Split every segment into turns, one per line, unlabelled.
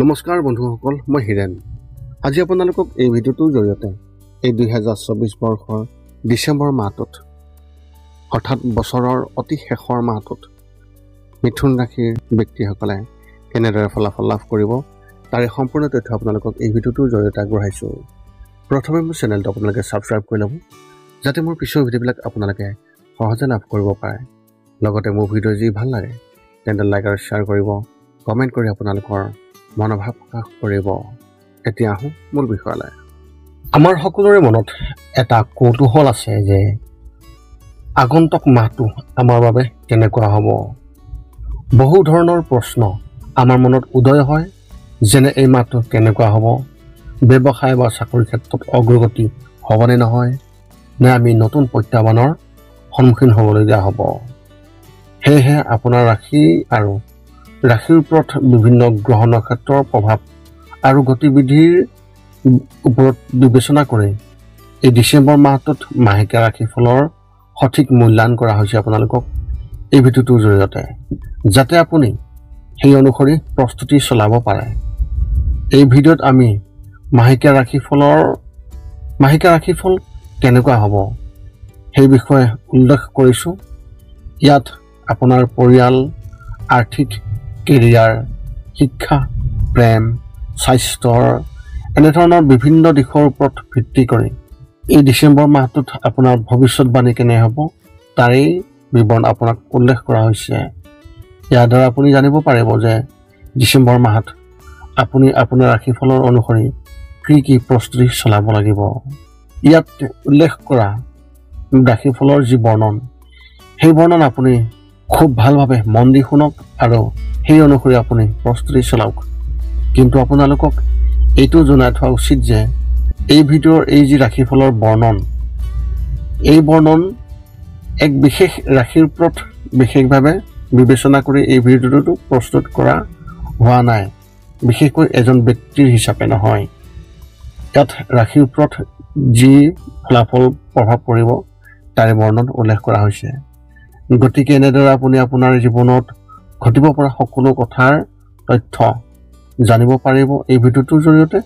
নমস্কাৰ বন্ধুসকল, মই হিৰেন। আজি আপোনালোকক এই ভিডিঅ'টোৰ জৰিয়তে এই 2024 বৰ্ষৰ ডিচেম্বৰ মাহটোত অৰ্থাৎ বছৰৰ অতি শেষৰ মাহটোত মিথুন ৰাশিৰ ব্যক্তিসকলে কেনেদৰে ফলাফল লাভ কৰিব তাৰে সম্পূৰ্ণ তথ্য আপোনালোকক এই ভিডিঅ'টোৰ জৰিয়তে আগবঢ়াইছোঁ। প্ৰথমে মোৰ চেনেলটো আপোনালোকে ছাবস্ক্ৰাইব কৰি ল'ব, যাতে মোৰ পিছৰ ভিডিঅ'বিলাক আপোনালোকে সহজে লাভ কৰিব পাৰে। লগতে মোৰ ভিডিঅ' যি ভাল লাগে তেন্তে লাইক আৰু শ্বেয়াৰ কৰিব, কমেণ্ট কৰি আপোনালোকৰ মনোভাৱ প্ৰকাশ কৰিব। এতিয়া আহোঁ মূল বিষয়লৈ। আমাৰ সকলোৰে মনত এটা কৌতূহল আছে যে আগন্তুক মাহটো আমাৰ বাবে কেনেকুৱা হ'ব। বহু ধৰণৰ প্ৰশ্ন আমাৰ মনত উদয় হয়, যেনে এই মাহটো কেনেকুৱা হ'ব, ব্যৱসায় বা চাকৰিৰ ক্ষেত্ৰত অগ্ৰগতি হ'বনে নহয়, নে আমি নতুন প্ৰত্যাহ্বানৰ সন্মুখীন হ'বলগীয়া হ'ব। সেয়েহে আপোনাৰ ৰাশি আৰু ৰাশিৰ ওপৰত বিভিন্ন গ্ৰহ নক্ষত্ৰৰ প্ৰভাৱ আৰু গতিবিধিৰ ওপৰত বিবেচনা কৰি এই ডিচেম্বৰ মাহটোত মাহেকীয়া ৰাশিফলৰ সঠিক মূল্যায়ন কৰা হৈছে আপোনালোকক এই ভিডিঅ'টোৰ জৰিয়তে, যাতে আপুনি সেই অনুসৰি প্ৰস্তুতি চলাব পাৰে। এই ভিডিঅ'ত আমি মাহেকীয়া ৰাশিফল কেনেকুৱা হ'ব সেই বিষয়ে উল্লেখ কৰিছোঁ। ইয়াত আপোনাৰ পৰিয়াল, আৰ্থিক, কেৰিয়াৰ, শিক্ষা, প্ৰেম, স্বাস্থ্যৰ এনেধৰণৰ বিভিন্ন দিশৰ ওপৰত ভিত্তি কৰি এই ডিচেম্বৰ মাহটোত আপোনাৰ ভৱিষ্যতবাণী কেনে হ'ব তাৰেই বিৱৰণ আপোনাক উল্লেখ কৰা হৈছে। ইয়াৰ দ্বাৰা আপুনি জানিব পাৰিব যে ডিচেম্বৰ মাহত আপুনি আপোনাৰ ৰাশিফলৰ অনুসৰি কি প্ৰস্তুতি চলাব লাগিব। ইয়াত উল্লেখ কৰা ৰাশিফলৰ যি বৰ্ণন, সেই বৰ্ণন আপুনি খুব ভালভাৱে মন দি শুনক আৰু সেই অনুসৰি আপুনি প্ৰস্তুতি চলাওক। কিন্তু আপোনালোকক এইটো জনাই থোৱা উচিত যে এই ভিডিঅ'ৰ এই যি ৰাশিফলৰ বৰ্ণন, এই বৰ্ণন এক বিশেষ ৰাশিৰ ওপৰত বিশেষভাৱে বিবেচনা কৰি এই ভিডিঅ'টো প্ৰস্তুত কৰা হোৱা নাই, বিশেষকৈ এজন ব্যক্তিৰ হিচাপে নহয়। ইয়াত ৰাশিৰ ওপৰত যি ফলাফল প্ৰভাৱ পৰিব তাৰে বৰ্ণন উল্লেখ কৰা হৈছে। গতিকে এনেদৰে আপুনি আপোনাৰ জীৱনত ঘটিব পৰা সকলো কথাৰ তথ্য জানিব পাৰিব এই ভিডিঅ'টোৰ জৰিয়তে।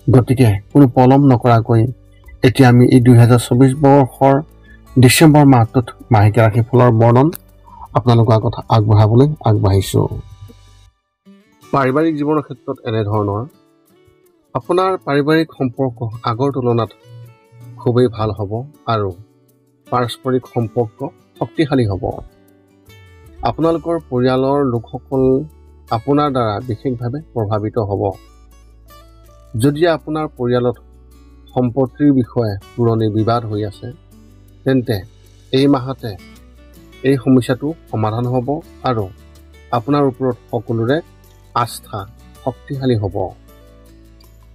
গতিকে কোনো পলম নকৰাকৈ এতিয়া আমি এই 2024 বৰ্ষৰ ডিচেম্বৰ মাহটোত মাহেকীয়া ৰাশিফলৰ বৰ্ণন আপোনালোকৰ আগত আগবঢ়াবলৈ আগবাঢ়িছোঁ। পাৰিবাৰিক জীৱনৰ ক্ষেত্ৰত এনেধৰণৰ আপোনাৰ পাৰিবাৰিক সম্পৰ্ক আগৰ তুলনাত খুবেই ভাল হ'ব আৰু পাৰস্পৰিক সম্পৰ্ক শক্তিশালী হ'ব। আপোনালোকৰ পৰিয়ালৰ লোকসকল আপোনাৰ দ্বাৰা বিশেষভাৱে প্ৰভাৱিত হ'ব। যদি আপোনাৰ পৰিয়ালত সম্পত্তিৰ বিষয়ে পুৰণি বিবাদ হৈ আছে, তেন্তে এই মাহতে এই সমস্যাটো সমাধান হ'ব আৰু আপোনাৰ ওপৰত সকলোৰে আস্থা শক্তিশালী হ'ব।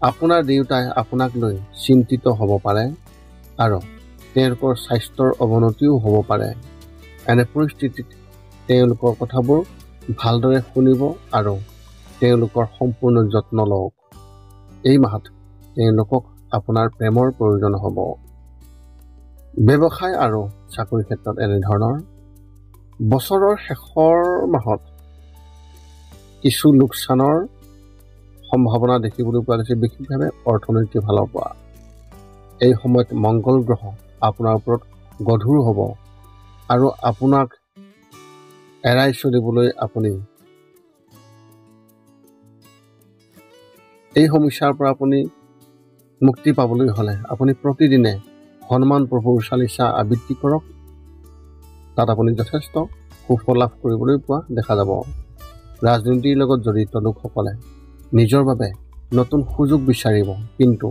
আপোনাৰ দেউতাই আপোনাক লৈ চিন্তিত হ'ব পাৰে আৰু তেওঁলোকৰ স্বাস্থ্যৰ অৱনতিও হ'ব পাৰে। এনে পৰিস্থিতিত তেওঁলোকৰ কথাবোৰ ভালদৰে শুনিব আৰু তেওঁলোকৰ সম্পূৰ্ণ যত্ন লওক। এই মাহত তেওঁলোকক আপোনাৰ প্ৰেমৰ প্ৰয়োজন হ'ব। ব্যৱসায় আৰু চাকৰিৰ ক্ষেত্ৰত এনেধৰণৰ বছৰৰ শেষৰ মাহত কিছু লোকচানৰ সম্ভাৱনা দেখিবলৈ পোৱা গৈছে, বিশেষভাৱে অৰ্থনৈতিক ফালৰ পৰা। এই সময়ত মংগল গ্ৰহ আপোনাৰ ওপৰত গধুৰ হ'ব আৰু আপোনাক এৰাই চলিবলৈ আপুনি এই সমস্যাৰ পৰা আপুনি মুক্তি পাবলৈ হ'লে আপুনি প্ৰতিদিনে হনুমান প্ৰভুৰ চালিচা আবৃত্তি কৰক। তাত আপুনি যথেষ্ট সুফল লাভ কৰিবলৈ পোৱা দেখা যাব। ৰাজনীতিৰ লগত জড়িত লোকসকলে নিজৰ বাবে নতুন সুযোগ বিচাৰিব, কিন্তু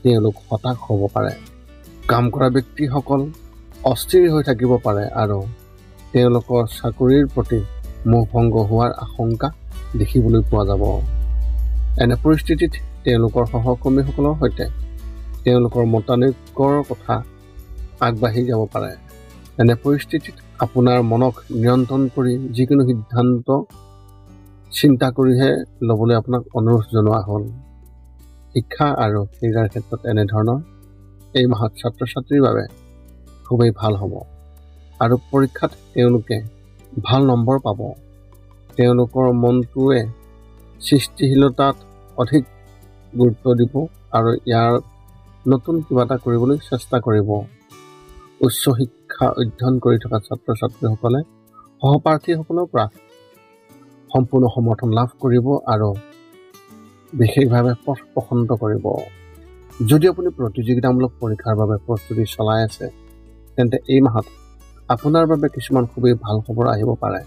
তেওঁলোক হতাশ হ'ব পাৰে। কাম কৰা ব্যক্তিসকল অস্থিৰ হৈ থাকিব পাৰে আৰু তেওঁলোকৰ চাকৰিৰ প্ৰতি মোহভংগ হোৱাৰ আশংকা দেখিবলৈ পোৱা যাব। এনে পৰিস্থিতিত তেওঁলোকৰ সহকৰ্মীসকলৰ সৈতে তেওঁলোকৰ মতানৈক্যৰ কথা আগবাঢ়ি যাব পাৰে। এনে পৰিস্থিতিত আপোনাৰ মনক নিয়ন্ত্ৰণ কৰি যিকোনো সিদ্ধান্ত চিন্তা কৰিহে ল'বলৈ আপোনাক অনুৰোধ জনোৱা হ'ল। শিক্ষা আৰু কেৰিয়াৰ ক্ষেত্ৰত এনেধৰণৰ এই মাহত ছাত্ৰ ছাত্ৰীৰ বাবে খুবেই ভাল হ'ব আৰু পৰীক্ষাত তেওঁলোকে ভাল নম্বৰ পাব। তেওঁলোকৰ মনটোৱে সৃষ্টিশীলতাত অধিক গুৰুত্ব দিব আৰু ইয়াৰ নতুন কিবা এটা কৰিবলৈ চেষ্টা কৰিব। উচ্চ শিক্ষা অধ্যয়ন কৰি থকা ছাত্ৰ ছাত্ৰীসকলে সহপাঠীসকলৰ পৰা সম্পূৰ্ণ সমৰ্থন লাভ কৰিব আৰু বিশেষভাৱে পথ প্ৰশস্ত কৰিব। যদি আপুনি প্ৰতিযোগিতামূলক পৰীক্ষাৰ বাবে প্ৰস্তুতি চলাই আছে, তেন্তে এই মাহত আপোনাৰ বাবে কিছুমান খুবেই ভাল খবৰ আহিব পাৰে,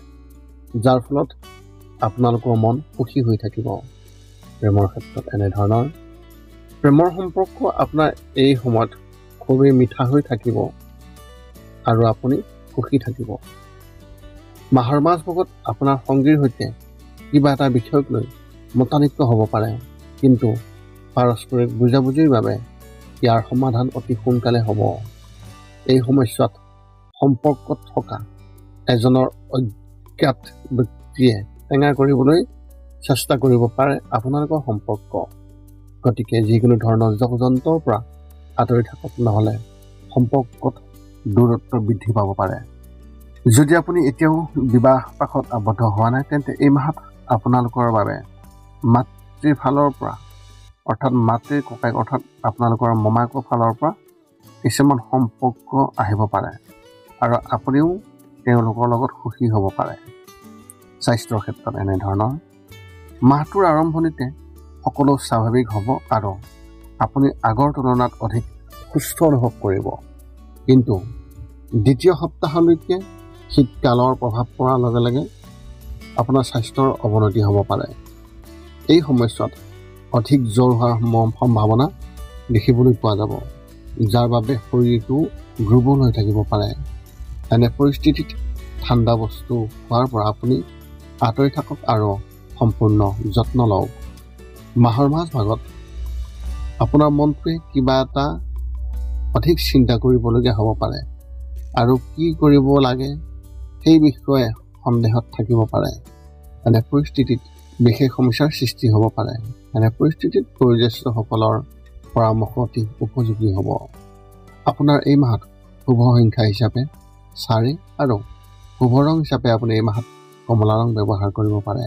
যাৰ ফলত আপোনালোকৰ মন সুখী হৈ থাকিব। প্ৰেমৰ ক্ষেত্ৰত এনেধৰণৰ প্ৰেমৰ সম্পৰ্ক আপোনাৰ এই সময়ত খুবেই মিঠা হৈ থাকিব আৰু আপুনি সুখী থাকিব। মাহৰ মাজভাগত আপোনাৰ সংগীৰ সৈতে কিবা এটা বিষয়ক লৈ মতানৈক্য হ'ব পাৰে, কিন্তু পাৰস্পৰিক বুজাবুজিৰ বাবে ইয়াৰ সমাধান অতি সোনকালে হ'ব। এই সময়ছোৱাত সম্পৰ্কত থকা এজনৰ অজ্ঞাত ব্যক্তিয়ে টেঙা কৰিবলৈ চেষ্টা কৰিব পাৰে আপোনালোকৰ সম্পৰ্ক। গতিকে যিকোনো ধৰণৰ যন্ত্ৰৰ পৰা আঁতৰি থাকক, নহ'লে সম্পৰ্কত দূৰত্ব বৃদ্ধি পাব পাৰে। যদি আপুনি এতিয়াও বিবাহ পাশত আবদ্ধ হোৱা নাই, তেন্তে এই মাহত আপোনালোকৰ বাবে মাতৃৰ ফালৰ পৰা অৰ্থাৎ মাতৃৰ ককায়েক অৰ্থাৎ আপোনালোকৰ মমাকৰ ফালৰ পৰা কিছুমান সম্পৰ্ক আহিব পাৰে আৰু আপুনিও তেওঁলোকৰ লগত সুখী হ'ব পাৰে। স্বাস্থ্যৰ ক্ষেত্ৰত এনেধৰণৰ মাহটোৰ আৰম্ভণিতে সকলো স্বাভাৱিক হ'ব আৰু আপুনি আগৰ তুলনাত অধিক সুস্থ অনুভৱ কৰিব, কিন্তু দ্বিতীয় সপ্তাহলৈকে শীতকালৰ প্ৰভাৱ পৰাৰ লগে লগে আপোনাৰ স্বাস্থ্যৰ অৱনতি হ'ব পাৰে। এই সময়ছোৱাত অধিক জ্বৰ হোৱাৰ সম্ভাৱনা দেখিবলৈ পোৱা যাব, যাৰ বাবে শৰীৰটো দুৰ্বল হৈ থাকিব পাৰে। এনে পৰিস্থিতিত ঠাণ্ডা বস্তু খোৱাৰ পৰা আপুনি আঁতৰি থাকক আৰু সম্পূৰ্ণ যত্ন লওক। মাহৰ মাজভাগত আপোনাৰ মনটোৱে কিবা এটা অধিক চিন্তা কৰিবলগীয়া হ'ব পাৰে আৰু কি কৰিব লাগে সেই বিষয়ে সন্দেহত থাকিব পাৰে। এনে পৰিস্থিতিত বিশেষ সমস্যাৰ সৃষ্টি হ'ব পাৰে। এনে পৰিস্থিতিত বয়োজ্যেষ্ঠসকলৰ পৰামৰ্শ অতি উপযোগী হ'ব। আপোনাৰ এই মাহত শুভ সংখ্যা হিচাপে 4 আৰু শুভ ৰং হিচাপে আপুনি এই মাহত কমলা ৰং ব্যৱহাৰ কৰিব পাৰে।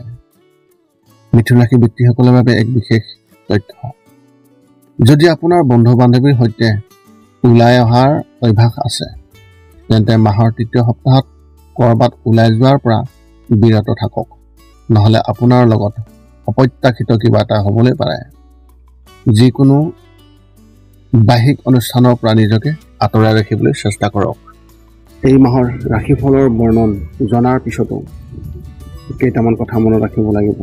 মিথুন ৰাশি ব্যক্তিসকলৰ বাবে এক বিশেষ তথ্য। যদি আপোনাৰ বন্ধু বান্ধৱীৰ সৈতে ওলাই অহাৰ অভ্যাস আছে, তেন্তে মাহৰ তৃতীয় সপ্তাহত ক'ৰবাত ওলাই যোৱাৰ পৰা বিৰত থাকক, নহ'লে আপোনাৰ লগত অপ্ৰত্যাশিত কিবা এটা হ'বলৈ পাৰে। যিকোনো বাহিক অনুষ্ঠানৰ পৰা নিজকে আঁতৰাই ৰাখিবলৈ চেষ্টা কৰক। এই মাহৰ ৰাশিফলৰ বৰ্ণন জনাৰ পিছতো কেইটামান কথা মনত ৰাখিব লাগিব।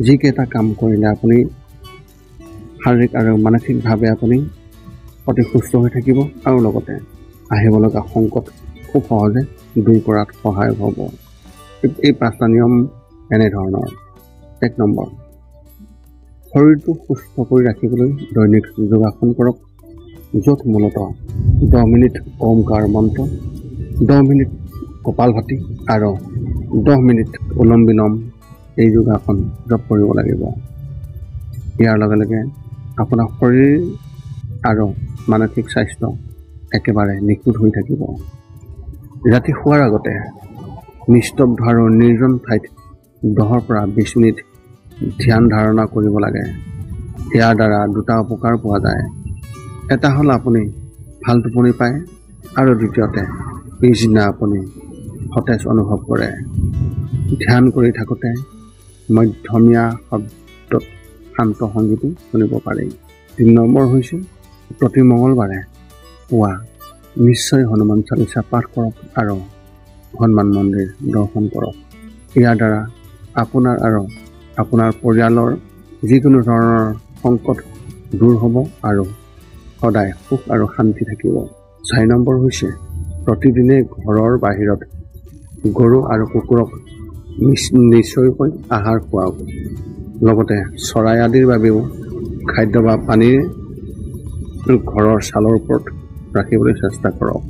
যিকেইটা কাম কৰিলে আপুনি শাৰীৰিক আৰু মানসিকভাৱে আপুনি অতি সুস্থ হৈ থাকিব আৰু লগতে আহিব লগা সংকট খুব সহজে দূৰ কৰাত সহায় হ'ব। এই 5টা নিয়ম এনেধৰণৰ। 1 নম্বৰ, শৰীৰটো সুস্থ কৰি ৰাখিবলৈ দৈনিক যোগাসন কৰক, য'ত মূলতঃ 10 মিনিট ওমকাৰ মন্ত্ৰ, 10 মিনিট কপালভাতি আৰু 10 মিনিট অনুলোম বিলোম এই যোগাসন জপ কৰিব লাগিব। ইয়াৰ লগে লগে আপোনাৰ শৰীৰ আৰু মানসিক স্বাস্থ্য একেবাৰে নিখুঁত হৈ থাকিব। ৰাতি শোৱাৰ আগতে নিস্তব্ধ আৰু নিৰ্জন ঠাইত 10 পৰা 20 মিনিট ধ্যান ধাৰণা কৰিব লাগে। ইয়াৰ দ্বাৰা 2টা উপকাৰ পোৱা যায়। এটা হ'ল আপুনি ভাল টোপনি পায় আৰু দ্বিতীয়তে পিছদিনা আপুনি সতেজ অনুভৱ কৰে। ধ্যান কৰি থাকোঁতে মধ্যমীয়া শব্দত শান্ত সংগীতো শুনিব পাৰি। 3 নম্বৰ হৈছে প্ৰতি মঙলবাৰে পুৱা নিশ্চয় হনুমান চালিচা পাঠ কৰক আৰু হনুমান মন্দিৰ দৰ্শন কৰক। ইয়াৰ দ্বাৰা আপোনাৰ আৰু আপোনাৰ পৰিয়ালৰ যিকোনো ধৰণৰ সংকট দূৰ হ'ব আৰু সদায় সুখ আৰু শান্তি থাকিব। 4 নম্বৰ হৈছে প্ৰতিদিনে ঘৰৰ বাহিৰত গৰু আৰু কুকুৰক নিশ্চয়কৈ আহাৰ খুৱাওক। লগতে চৰাই আদিৰ বাবেও খাদ্য বা পানীৰ ঘৰৰ ছালৰ ওপৰত ৰাখিবলৈ চেষ্টা কৰক।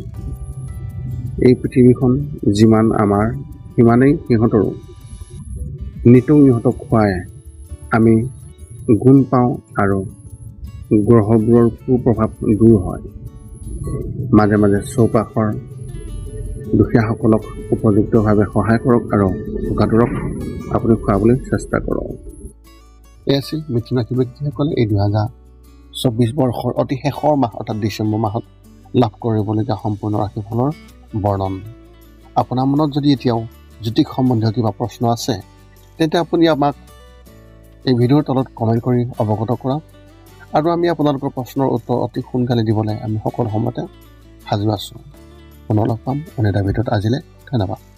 এই পৃথিৱীখন যিমান আমাৰ সিমানেই সিহঁতৰো। নিতৌ ইহঁতক খুৱাই আমি গুণ পাওঁ আৰু গ্ৰহবোৰৰ কুপ্ৰভাৱ দূৰ হয়। মাজে মাজে চৌপাশৰ দুখীয়াসকলক উপযুক্তভাৱে সহায় কৰক আৰু ভোকাতুৰক আপুনি খুৱাবলৈ চেষ্টা কৰক। এই আছিল মিথুন ৰাশি ব্যক্তিসকলে এই 2024 বৰ্ষৰ অতি শেষৰ মাহ অৰ্থাৎ ডিচেম্বৰ মাহত লাভ কৰিবলগীয়া সম্পূৰ্ণ ৰাশিফলৰ বৰ্ণন। আপোনাৰ মনত যদি এতিয়াও জ্যোতিষ সম্বন্ধীয় কিবা প্ৰশ্ন আছে তেন্তে আপুনি আমাক এই ভিডিঅ'ৰ তলত কমেণ্ট কৰি অৱগত কৰক আৰু আমি আপোনালোকৰ প্ৰশ্নৰ উত্তৰ অতি সোনকালে দিবলৈ আমি সকলো সময়তে সাজু আছোঁ। পুনৰ লগ পাম অন্য এটা ভিডিঅ'ত। আজিলৈ ধন্যবাদ।